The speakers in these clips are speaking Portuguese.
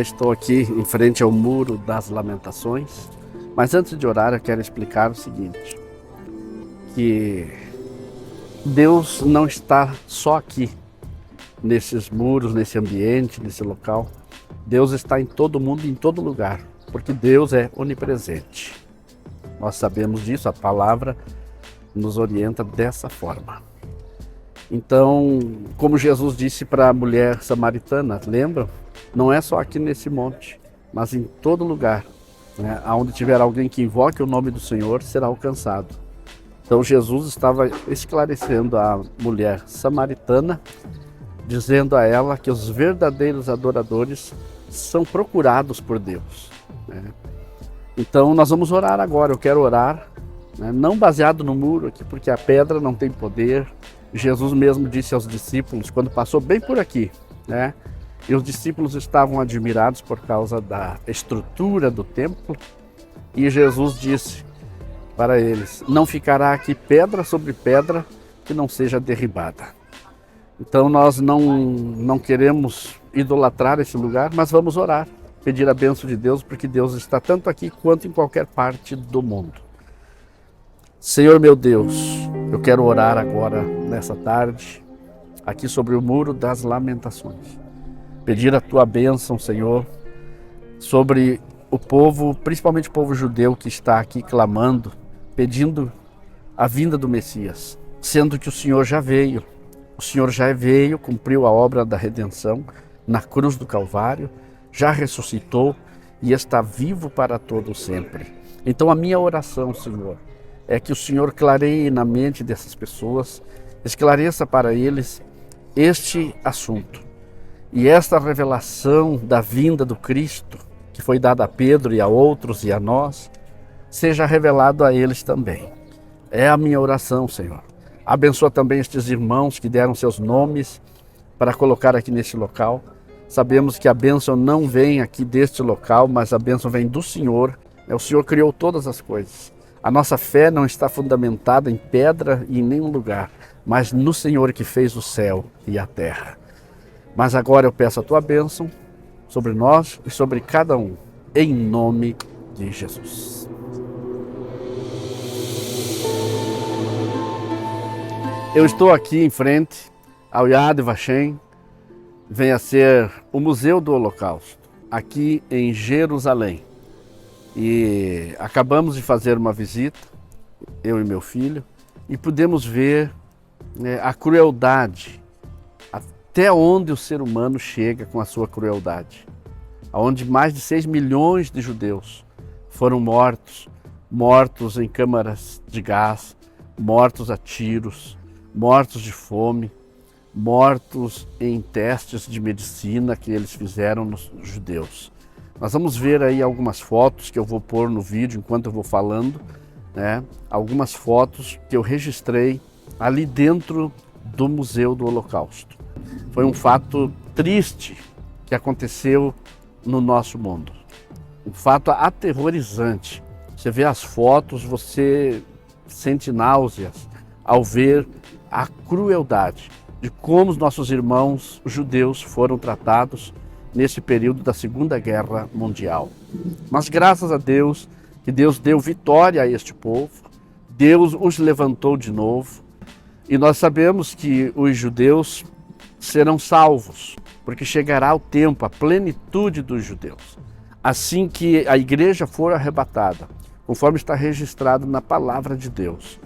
Estou aqui em frente ao Muro das Lamentações, mas antes de orar eu quero explicar o seguinte, que Deus não está só aqui, nesses muros, nesse ambiente, nesse local. Deus está em todo mundo, em todo lugar, porque Deus é onipresente. Nós sabemos disso, a palavra nos orienta dessa forma. Então, como Jesus disse para a mulher samaritana, lembram? Não é só aqui nesse monte, mas em todo lugar, né? Onde tiver alguém que invoque o nome do Senhor, será alcançado. Então Jesus estava esclarecendo a mulher samaritana, dizendo a ela que os verdadeiros adoradores são procurados por Deus, né? Então nós vamos orar agora, eu quero orar, né? Não baseado no muro aqui, porque a pedra não tem poder. Jesus mesmo disse aos discípulos, quando passou bem por aqui, né? E os discípulos estavam admirados por causa da estrutura do templo. E Jesus disse para eles, não ficará aqui pedra sobre pedra que não seja derribada. Então nós não queremos idolatrar esse lugar, mas vamos orar, pedir a bênção de Deus, porque Deus está tanto aqui quanto em qualquer parte do mundo. Senhor meu Deus, eu quero orar agora, nessa tarde, aqui sobre o Muro das Lamentações. Pedir a tua bênção, Senhor, sobre o povo, principalmente o povo judeu que está aqui clamando, pedindo a vinda do Messias, sendo que o Senhor já veio. O Senhor já veio, cumpriu a obra da redenção na cruz do Calvário, já ressuscitou e está vivo para todo sempre. Então a minha oração, Senhor, é que o Senhor clareie na mente dessas pessoas, esclareça para eles este assunto. E esta revelação da vinda do Cristo, que foi dada a Pedro e a outros e a nós, seja revelado a eles também. É a minha oração, Senhor. Abençoa também estes irmãos que deram seus nomes para colocar aqui neste local. Sabemos que a bênção não vem aqui deste local, mas a bênção vem do Senhor. O Senhor criou todas as coisas. A nossa fé não está fundamentada em pedra e em nenhum lugar, mas no Senhor que fez o céu e a terra. Mas agora eu peço a tua bênção sobre nós e sobre cada um, em nome de Jesus. Eu estou aqui em frente ao Yad Vashem, vem a ser o Museu do Holocausto, aqui em Jerusalém. E acabamos de fazer uma visita, eu e meu filho, e pudemos ver a crueldade, até onde o ser humano chega com a sua crueldade. Onde mais de 6 milhões de judeus foram mortos em câmaras de gás, mortos a tiros, mortos de fome, mortos em testes de medicina que eles fizeram nos judeus. Nós vamos ver aí algumas fotos que eu vou pôr no vídeo enquanto eu vou falando, né? Algumas fotos que eu registrei ali dentro do Museu do Holocausto. Foi um fato triste que aconteceu no nosso mundo. Um fato aterrorizante. Você vê as fotos, você sente náuseas ao ver a crueldade de como os nossos irmãos judeus foram tratados nesse período da Segunda Guerra Mundial. Mas graças a Deus, que Deus deu vitória a este povo, Deus os levantou de novo, e nós sabemos que os judeus serão salvos, porque chegará o tempo, a plenitude dos judeus. Assim que a igreja for arrebatada, conforme está registrado na palavra de Deus,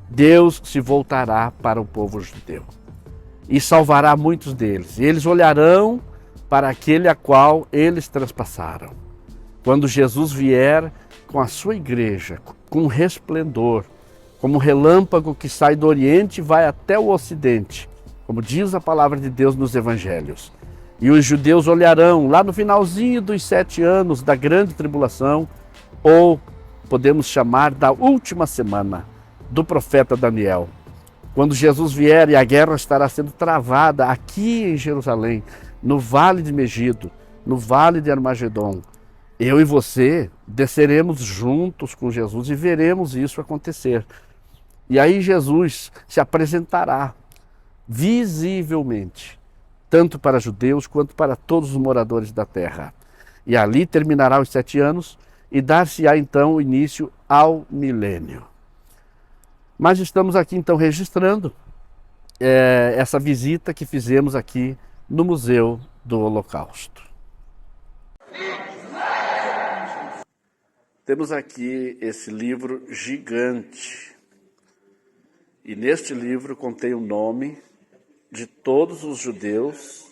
Deus se voltará para o povo judeu e salvará muitos deles. E eles olharão para aquele a qual eles transpassaram. Quando Jesus vier com a sua igreja, com resplendor, como um relâmpago que sai do Oriente e vai até o Ocidente, como diz a palavra de Deus nos Evangelhos. E os judeus olharão lá no finalzinho dos 7 anos da grande tribulação, ou podemos chamar da última semana do profeta Daniel. Quando Jesus vier e a guerra estará sendo travada aqui em Jerusalém, no Vale de Megido, no Vale de Armagedon, eu e você desceremos juntos com Jesus e veremos isso acontecer. E aí Jesus se apresentará visivelmente, tanto para judeus quanto para todos os moradores da terra. E ali terminará os 7 anos e dar-se-á então o início ao milênio. Mas estamos aqui então registrando essa visita que fizemos aqui no Museu do Holocausto. Temos aqui esse livro gigante. E neste livro contém o nome de todos os judeus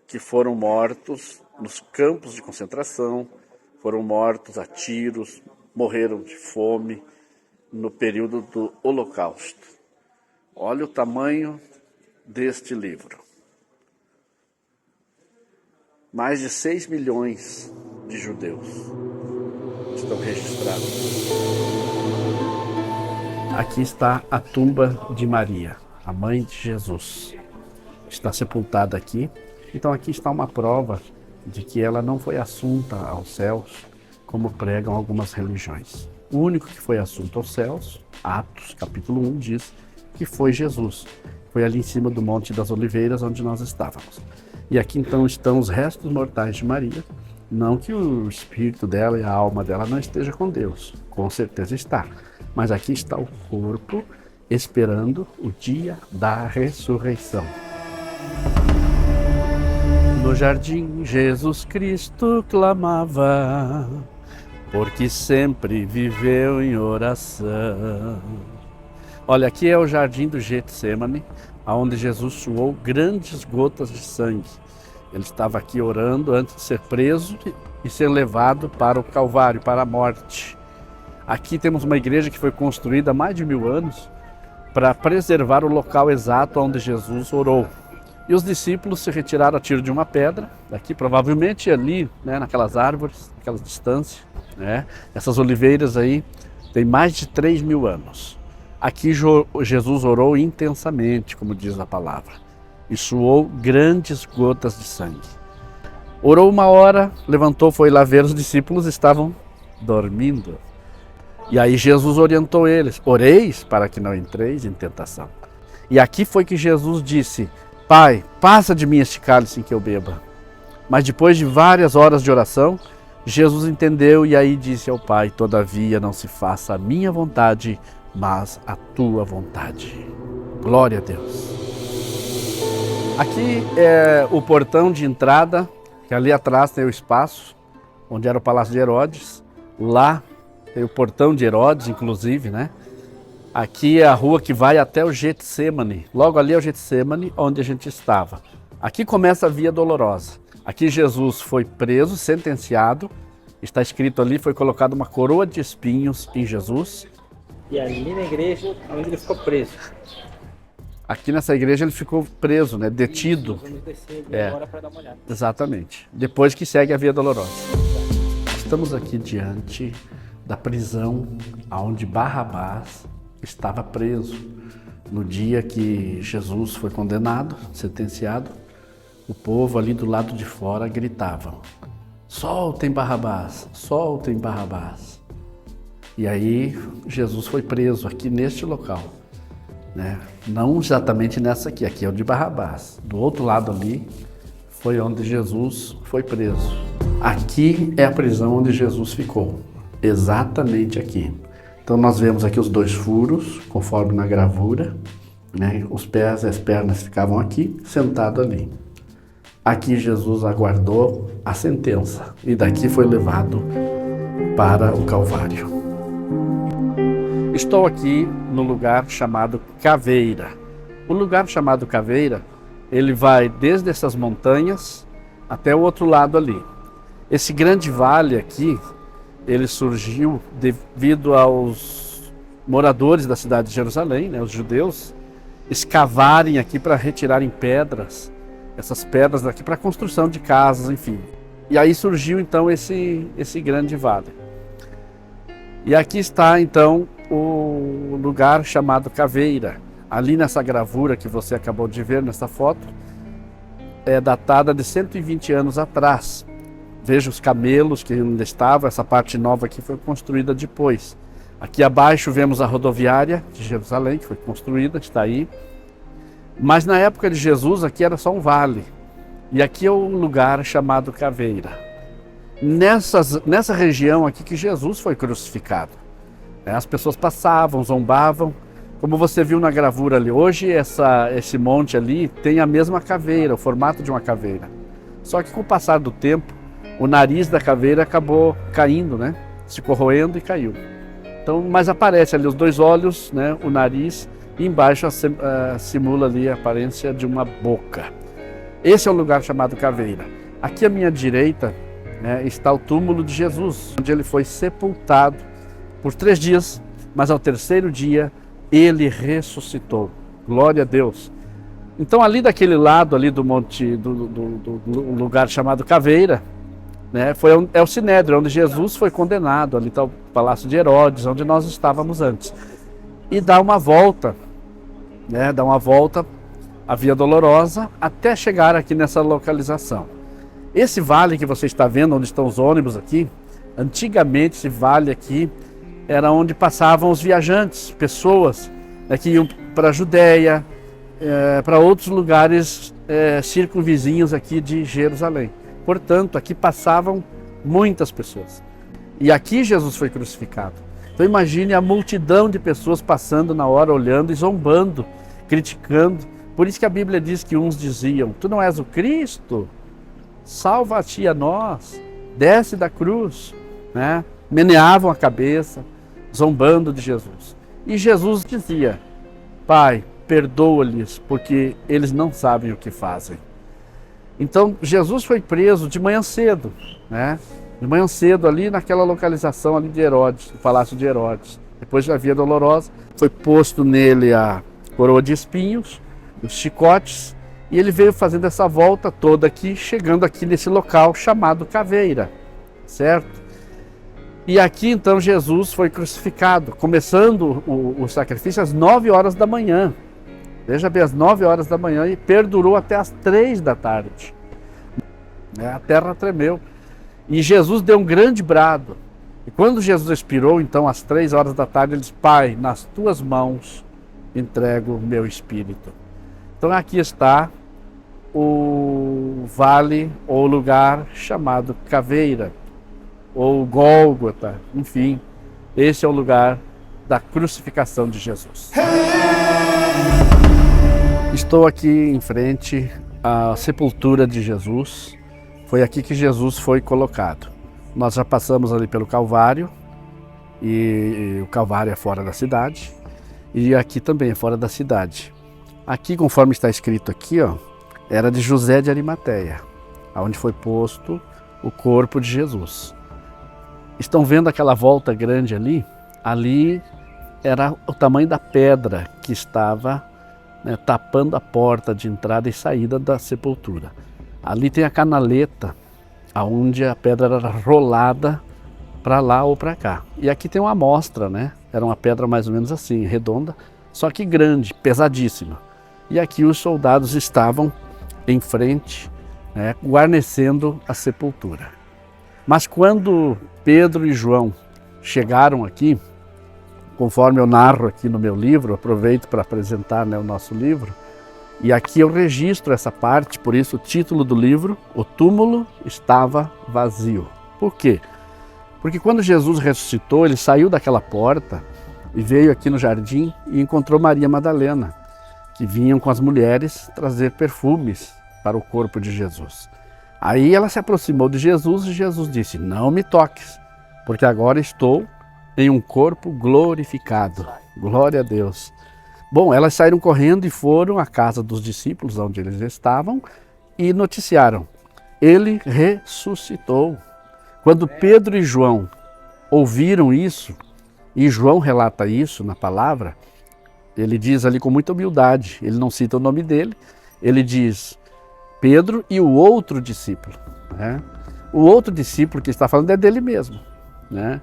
que foram mortos nos campos de concentração, foram mortos a tiros, morreram de fome no período do Holocausto. Olha o tamanho deste livro. Mais de 6 milhões de judeus estão registrados. Aqui está a tumba de Maria, a mãe de Jesus. Está sepultada aqui. Então aqui está uma prova de que ela não foi assunta aos céus, como pregam algumas religiões. O único que foi assunto aos céus, Atos capítulo 1, diz que foi Jesus. Foi ali em cima do Monte das Oliveiras, onde nós estávamos. E aqui então estão os restos mortais de Maria. Não que o espírito dela e a alma dela não esteja com Deus, com certeza está. Mas aqui está o corpo esperando o dia da ressurreição. No jardim Jesus Cristo clamava, porque sempre viveu em oração. Olha, aqui é o jardim do Getsemane, onde Jesus suou grandes gotas de sangue. Ele estava aqui orando antes de ser preso e ser levado para o Calvário, para a morte. Aqui temos uma igreja que foi construída há mais de 1000 anos para preservar o local exato onde Jesus orou. E os discípulos se retiraram a tiro de uma pedra, daqui provavelmente ali, naquelas árvores, naquela distância. Essas oliveiras aí têm mais de 3.000 anos. Aqui Jesus orou intensamente, como diz a palavra, e suou grandes gotas de sangue. Orou 1 hora, levantou, foi lá ver, os discípulos estavam dormindo. E aí Jesus orientou eles: oreis para que não entreis em tentação. E aqui foi que Jesus disse: Pai, passa de mim este cálice em que eu beba. Mas depois de várias horas de oração, Jesus entendeu e aí disse ao Pai: todavia não se faça a minha vontade, mas a tua vontade. Glória a Deus. Aqui é o portão de entrada, que ali atrás tem o espaço, onde era o Palácio de Herodes. Lá tem o portão de Herodes, inclusive, Aqui é a rua que vai até o Getsemane. Logo ali é o Getsemane, onde a gente estava. Aqui começa a Via Dolorosa. Aqui Jesus foi preso, sentenciado. Está escrito ali, foi colocada uma coroa de espinhos em Jesus. E ali na igreja, onde ele ficou preso. Aqui nessa igreja ele ficou preso, detido. Isso, vamos descer agora para dar uma olhada. Exatamente. Depois que segue a Via Dolorosa. Estamos aqui diante da prisão onde Barrabás estava preso. No dia que Jesus foi condenado, sentenciado, o povo ali do lado de fora gritava: soltem Barrabás, soltem Barrabás. E aí Jesus foi preso aqui neste local, Não exatamente nessa aqui é o de Barrabás. Do outro lado ali foi onde Jesus foi preso. Aqui é a prisão onde Jesus ficou, exatamente aqui. Então nós vemos aqui os 2 furos, conforme na gravura, Os pés e as pernas ficavam aqui, sentado ali. Aqui Jesus aguardou a sentença e daqui foi levado para o Calvário. Estou aqui no lugar chamado Caveira. O lugar chamado Caveira, ele vai desde essas montanhas até o outro lado ali. Esse grande vale aqui, ele surgiu devido aos moradores da cidade de Jerusalém, os judeus, escavarem aqui para retirarem pedras, essas pedras daqui para a construção de casas, enfim. E aí surgiu então esse grande vale. E aqui está então o lugar chamado Caveira. Ali nessa gravura que você acabou de ver nessa foto, é datada de 120 anos atrás. Veja os camelos que ainda estavam, essa parte nova aqui foi construída depois. Aqui abaixo vemos a rodoviária de Jerusalém, que foi construída, está aí. Mas na época de Jesus aqui era só um vale. E aqui é um lugar chamado Caveira. nessa região aqui que Jesus foi crucificado. As pessoas passavam, zombavam, como você viu na gravura ali. Hoje esse monte ali tem a mesma caveira, o formato de uma caveira. Só que com o passar do tempo, o nariz da caveira acabou caindo, né? Se corroendo e caiu. Então, mas aparece ali os dois olhos, né? O nariz, e embaixo simula ali a aparência de uma boca. Esse é o lugar chamado Caveira. Aqui à minha direita, né, está o túmulo de Jesus, onde ele foi sepultado por 3 dias, mas ao terceiro dia ele ressuscitou. Glória a Deus. Então ali daquele lado ali do monte, do lugar chamado Caveira, né, é o Sinédrio, onde Jesus foi condenado. Ali está o Palácio de Herodes, onde nós estávamos antes. E dá uma volta, né, a Via Dolorosa, até chegar aqui nessa localização. Esse vale que você está vendo, onde estão os ônibus aqui, antigamente esse vale aqui era onde passavam os viajantes, pessoas, né, que iam para a Judéia, para outros lugares circunvizinhos aqui de Jerusalém. Portanto, aqui passavam muitas pessoas. E aqui Jesus foi crucificado. Então imagine a multidão de pessoas passando na hora, olhando e zombando, criticando. Por isso que a Bíblia diz que uns diziam: tu não és o Cristo? Salva-te a nós, desce da cruz, né? Meneavam a cabeça, zombando de Jesus. E Jesus dizia: Pai, perdoa-lhes, porque eles não sabem o que fazem. Então Jesus foi preso de manhã cedo, né? De manhã cedo ali naquela localização ali de Herodes, do Palácio de Herodes. Depois da Via Dolorosa, foi posto nele a coroa de espinhos, os chicotes, e ele veio fazendo essa volta toda aqui, chegando aqui nesse local chamado Caveira, certo? E aqui então Jesus foi crucificado, começando o sacrifício às 9 horas da manhã. Veja bem, às 9 horas da manhã, e perdurou até às 3 da tarde. A terra tremeu. E Jesus deu um grande brado. E quando Jesus expirou, então, às 3 horas da tarde, ele disse: Pai, nas tuas mãos entrego o meu espírito. Então aqui está o vale ou lugar chamado Caveira, ou Gólgota, enfim, esse é o lugar da crucificação de Jesus. Estou aqui em frente à sepultura de Jesus. Foi aqui que Jesus foi colocado. Nós já passamos ali pelo Calvário, e o Calvário é fora da cidade, e aqui também é fora da cidade. Aqui, conforme está escrito aqui, ó, era de José de Arimateia, onde foi posto o corpo de Jesus. Estão vendo aquela volta grande ali? Ali era o tamanho da pedra que estava, né, tapando a porta de entrada e saída da sepultura. Ali tem a canaleta, onde a pedra era rolada para lá ou para cá. E aqui tem uma amostra, né? Era uma pedra mais ou menos assim, redonda, só que grande, pesadíssima. E aqui os soldados estavam em frente, né, guarnecendo a sepultura. Mas quando Pedro e João chegaram aqui, conforme eu narro aqui no meu livro, aproveito para apresentar, né, o nosso livro, e aqui eu registro essa parte, por isso o título do livro: O túmulo estava vazio. Por quê? Porque quando Jesus ressuscitou, ele saiu daquela porta e veio aqui no jardim e encontrou Maria Madalena, que vinham com as mulheres trazer perfumes para o corpo de Jesus. Aí ela se aproximou de Jesus e Jesus disse: não me toques, porque agora estou em um corpo glorificado. Glória a Deus. Bom, elas saíram correndo e foram à casa dos discípulos, onde eles estavam, e noticiaram: ele ressuscitou. Quando Pedro e João ouviram isso, e João relata isso na palavra, ele diz ali com muita humildade, ele não cita o nome dele, ele diz Pedro e o outro discípulo, né? O outro discípulo que está falando é dele mesmo, né?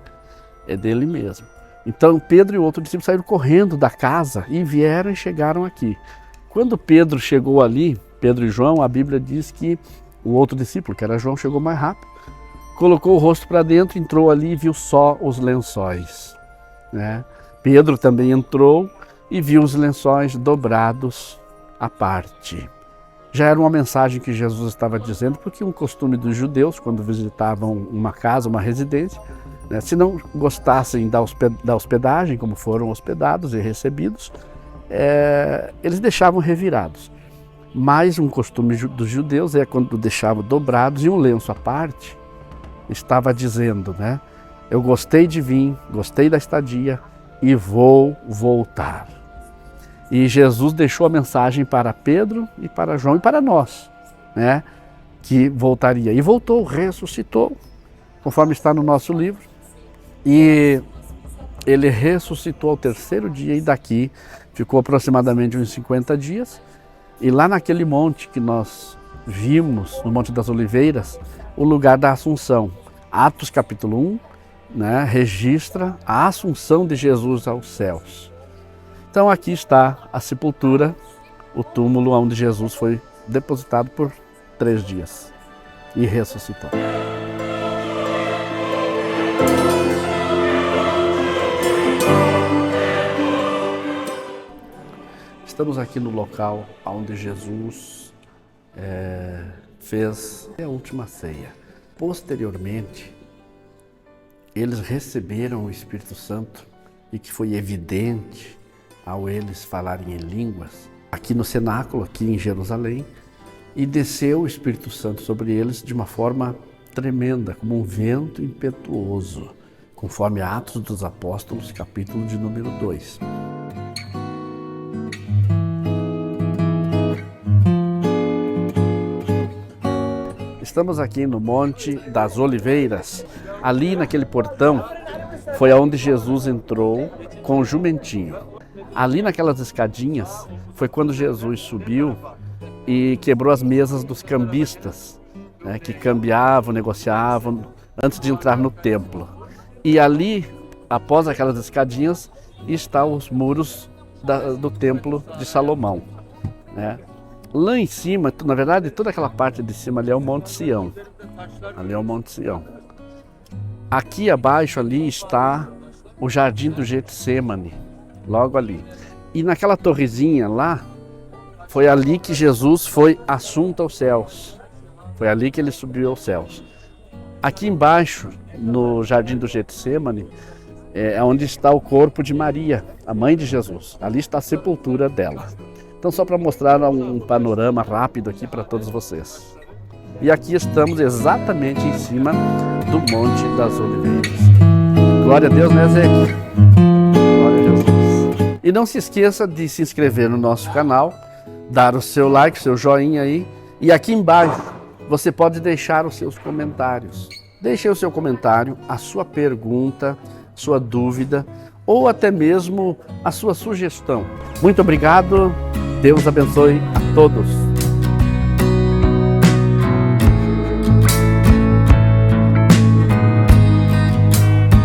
É dele mesmo. Então Pedro e o outro discípulo saíram correndo da casa e vieram e chegaram aqui. Quando Pedro chegou ali, Pedro e João, a Bíblia diz que o outro discípulo, que era João, chegou mais rápido, colocou o rosto para dentro, entrou ali e viu só os lençóis, né? Pedro também entrou e viu os lençóis dobrados à parte. já era uma mensagem que Jesus estava dizendo, porque um costume dos judeus, quando visitavam uma casa, uma residência, né, se não gostassem da hospedagem, como foram hospedados e recebidos, eles deixavam revirados. Mas um costume dos judeus é quando deixavam dobrados e um lenço à parte, estava dizendo, né, eu gostei de vir, gostei da estadia e vou voltar. E Jesus deixou a mensagem para Pedro e para João e para nós, né, que voltaria. E voltou, ressuscitou, conforme está no nosso livro. E ele ressuscitou ao terceiro dia e daqui ficou aproximadamente uns 50 dias. E lá naquele monte que nós vimos, no Monte das Oliveiras, o lugar da Assunção. Atos capítulo 1, né, registra a assunção de Jesus aos céus. Então aqui está a sepultura, o túmulo onde Jesus foi depositado por 3 dias e ressuscitou. Estamos aqui no local onde Jesus fez a última ceia. Posteriormente, eles receberam o Espírito Santo e que foi evidente ao eles falarem em línguas, aqui no cenáculo, aqui em Jerusalém, e desceu o Espírito Santo sobre eles de uma forma tremenda, como um vento impetuoso, conforme Atos dos Apóstolos, capítulo de número 2. Estamos aqui no Monte das Oliveiras. Ali naquele portão foi aonde Jesus entrou com o jumentinho. Ali naquelas escadinhas foi quando Jesus subiu e quebrou as mesas dos cambistas, né, que cambiavam, negociavam antes de entrar no templo. E ali, após aquelas escadinhas, estão os muros do templo de Salomão, né? Lá em cima, na verdade, toda aquela parte de cima ali é o Monte Sião. Ali é o Monte Sião. Aqui abaixo ali está o Jardim do Getsemane, logo ali. E naquela torrezinha lá, foi ali que Jesus foi assunto aos céus. Foi ali que ele subiu aos céus. Aqui embaixo, no Jardim do Getsemane, é onde está o corpo de Maria, a mãe de Jesus. Ali está a sepultura dela. Então, só para mostrar um panorama rápido aqui para todos vocês. E aqui estamos exatamente em cima do Monte das Oliveiras. Glória a Deus, né, Zé? Glória a Jesus. E não se esqueça de se inscrever no nosso canal, dar o seu like, o seu joinha aí. E aqui embaixo você pode deixar os seus comentários. Deixe o seu comentário, a sua pergunta, sua dúvida ou até mesmo a sua sugestão. Muito obrigado. Deus abençoe a todos.